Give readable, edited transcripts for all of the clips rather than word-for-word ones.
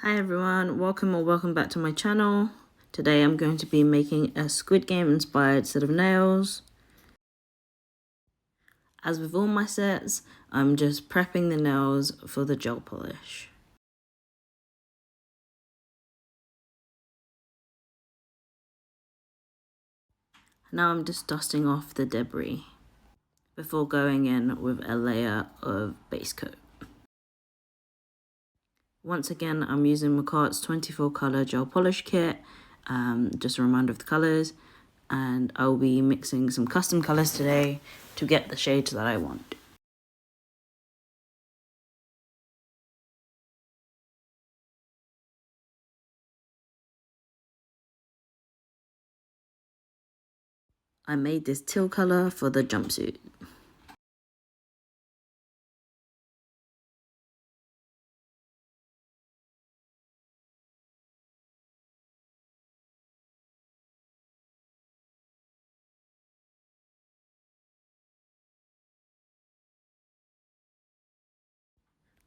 Hi everyone, welcome or welcome back to my channel. Today I'm going to be making a Squid Game inspired set of nails. As with all my sets, I'm just prepping the nails for the gel polish. Now I'm just dusting off the debris before going in with a layer of base coat. Once again, I'm using Makartt's 24 color gel polish kit, just a reminder of the colors, and I'll be mixing some custom colors today to get the shades that I want. I made this teal color for the jumpsuit.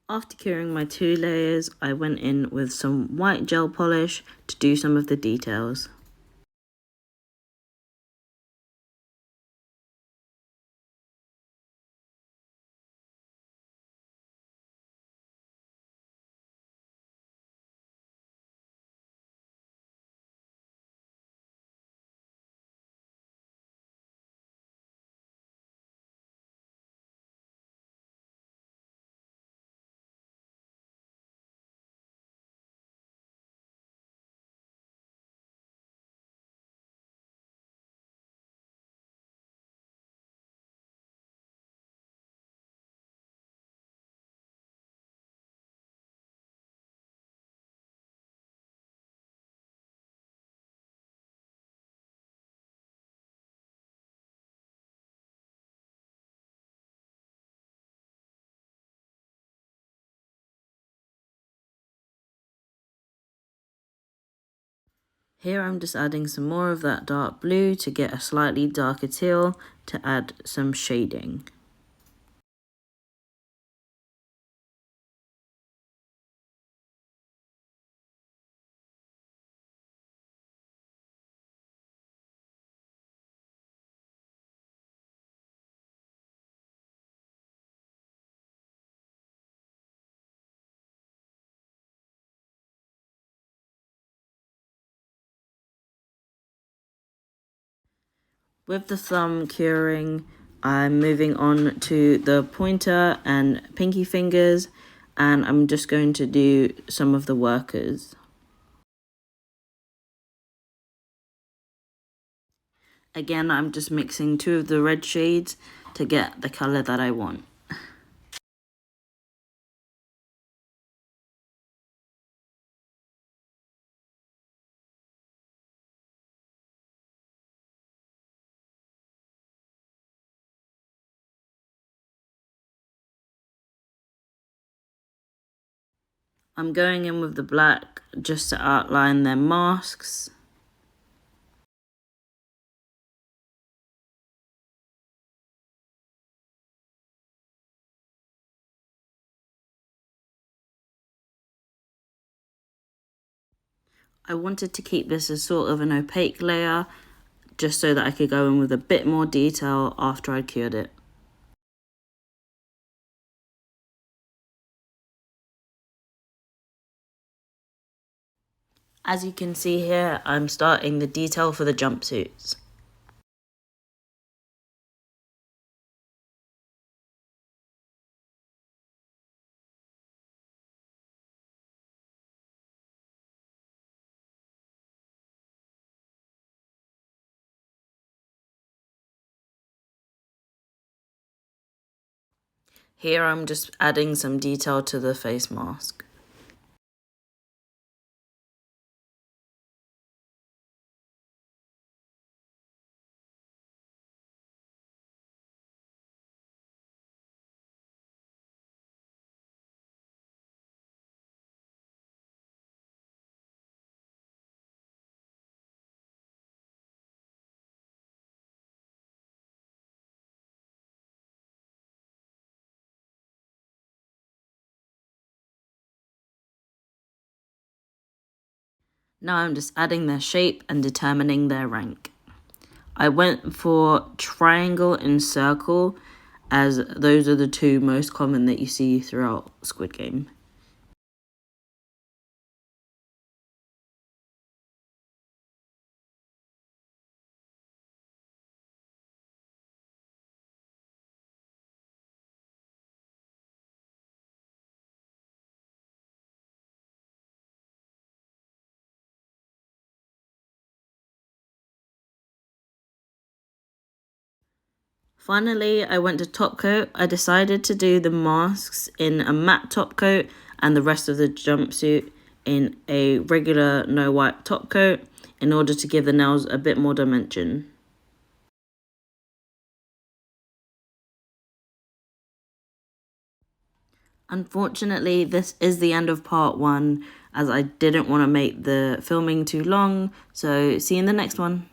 After curing my 2 layers, I went in with some white gel polish to do some of the details. Here I'm just adding some more of that dark blue to get a slightly darker teal to add some shading. With the thumb curing, I'm moving on to the pointer and pinky fingers, and I'm just going to do some of the workers. Again, I'm just mixing 2 of the red shades to get the color that I want. I'm going in with the black just to outline their masks. I wanted to keep this as sort of an opaque layer, just so that I could go in with a bit more detail after I'd cured it. As you can see here, I'm starting the detail for the jumpsuits. Here I'm just adding some detail to the face mask. Now I'm just adding their shape and determining their rank. I went for triangle and circle, as those are the two most common that you see throughout Squid Game. Finally, I went to top coat. I decided to do the masks in a matte top coat and the rest of the jumpsuit in a regular no wipe top coat in order to give the nails a bit more dimension. Unfortunately, this is the end of part 1, as I didn't want to make the filming too long, so see you in the next one.